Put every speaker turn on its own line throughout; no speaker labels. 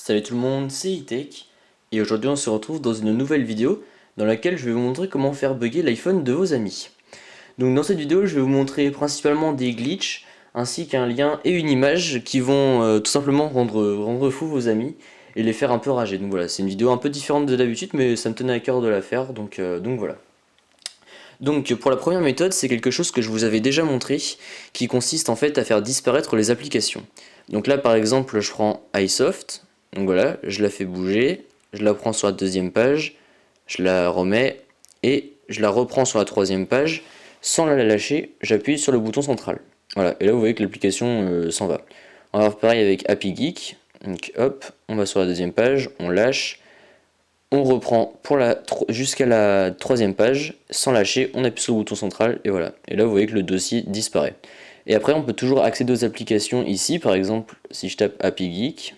Salut tout le monde, c'est Itech et aujourd'hui on se retrouve dans une nouvelle vidéo dans laquelle je vais vous montrer comment faire bugger l'iPhone de vos amis. Donc dans cette vidéo je vais vous montrer principalement des glitches ainsi qu'un lien et une image qui vont tout simplement rendre fou vos amis et les faire un peu rager. Donc voilà, c'est une vidéo un peu différente de d'habitude mais ça me tenait à cœur de la faire donc voilà. Donc pour la première méthode, c'est quelque chose que je vous avais déjà montré, qui consiste en fait à faire disparaître les applications. Donc là par exemple je prends iSoft, donc voilà, je la fais bouger, je la prends sur la deuxième page, je la remets et je la reprends sur la troisième page, sans la lâcher, j'appuie sur le bouton central. Voilà, et là vous voyez que l'application s'en va. On va faire pareil avec Happy Geek, donc hop, on va sur la deuxième page, on lâche, on reprend jusqu'à la troisième page, sans lâcher, on appuie sur le bouton central et voilà. Et là vous voyez que le dossier disparaît. Et après on peut toujours accéder aux applications ici, par exemple si je tape Happy Geek,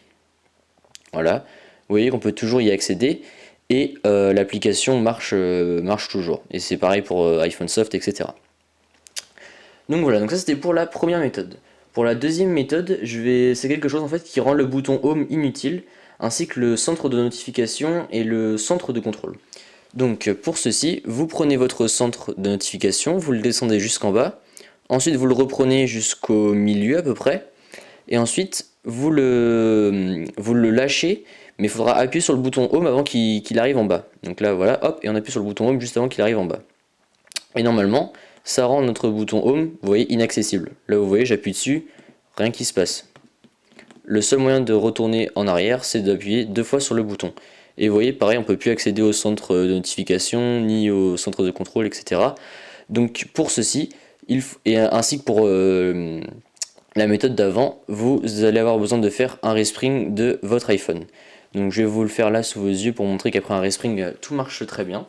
voilà, vous voyez qu'on peut toujours y accéder et l'application marche toujours. Et c'est pareil pour iPhone Soft, etc. Donc voilà, donc ça c'était pour la première méthode. Pour la deuxième méthode, c'est quelque chose en fait qui rend le bouton Home inutile, ainsi que le centre de notification et le centre de contrôle. Donc pour ceci, vous prenez votre centre de notification, vous le descendez jusqu'en bas, ensuite vous le reprenez jusqu'au milieu à peu près, et ensuite vous le lâchez, mais il faudra appuyer sur le bouton Home avant qu'il arrive en bas. Donc là voilà, hop, et on appuie sur le bouton Home juste avant qu'il arrive en bas. Et normalement, ça rend notre bouton Home, vous voyez, inaccessible. Là vous voyez, j'appuie dessus, rien qui se passe. Le seul moyen de retourner en arrière, c'est d'appuyer 2 fois sur le bouton. Et vous voyez, pareil, on ne peut plus accéder au centre de notification, ni au centre de contrôle, etc. Donc pour ceci, et ainsi que pour la méthode d'avant, vous allez avoir besoin de faire un respring de votre iPhone. Donc je vais vous le faire là sous vos yeux pour montrer qu'après un respring, tout marche très bien.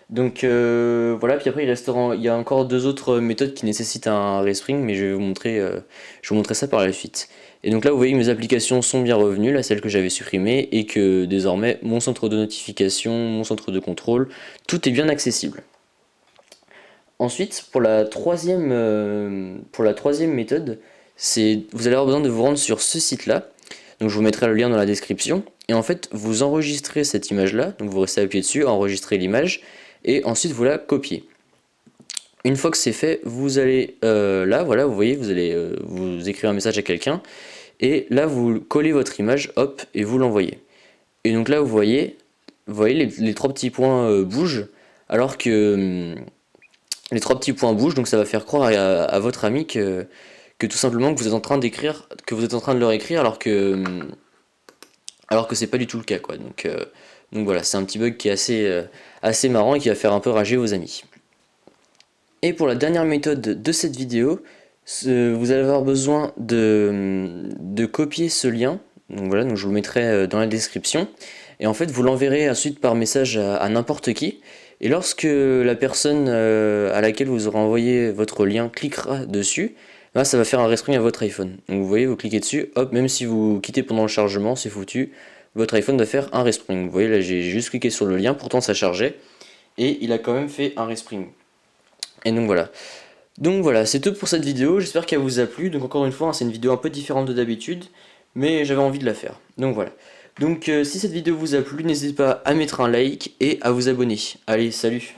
Donc voilà, puis après il y a encore deux autres méthodes qui nécessitent un respring, mais je vais vous montrer ça par la suite. Et donc là vous voyez que mes applications sont bien revenues, là celles que j'avais supprimées, et que désormais mon centre de notification, mon centre de contrôle, tout est bien accessible. Ensuite, pour la troisième méthode, vous allez avoir besoin de vous rendre sur ce site-là. Donc je vous mettrai le lien dans la description. Et en fait, vous enregistrez cette image-là. Donc vous restez appuyé dessus, enregistrez l'image, et ensuite vous la copiez. Une fois que c'est fait, vous allez là, voilà, vous voyez, vous allez vous écrire un message à quelqu'un, et là vous collez votre image, hop, et vous l'envoyez. Et donc là, vous voyez les trois petits points bougent, alors que les trois petits points bougent, donc ça va faire croire à votre ami que tout simplement que vous êtes en train d'écrire, que vous êtes en train de leur écrire alors que c'est pas du tout le cas quoi. Donc voilà, c'est un petit bug qui est assez marrant et qui va faire un peu rager vos amis. Et pour la dernière méthode de cette vidéo, vous allez avoir besoin de copier ce lien. Donc voilà, donc je vous le mettrai dans la description. Et en fait, vous l'enverrez ensuite par message à n'importe qui. Et lorsque la personne à laquelle vous aurez envoyé votre lien cliquera dessus, là, ça va faire un respring à votre iPhone. Donc vous voyez, vous cliquez dessus, hop, même si vous quittez pendant le chargement, c'est foutu. Votre iPhone va faire un respring. Vous voyez, là j'ai juste cliqué sur le lien, pourtant ça chargeait. Et il a quand même fait un respring. Et donc voilà. Donc voilà, c'est tout pour cette vidéo, j'espère qu'elle vous a plu. Donc encore une fois, hein, c'est une vidéo un peu différente de d'habitude, mais j'avais envie de la faire. Donc voilà. Donc si cette vidéo vous a plu, n'hésitez pas à mettre un like et à vous abonner. Allez, salut!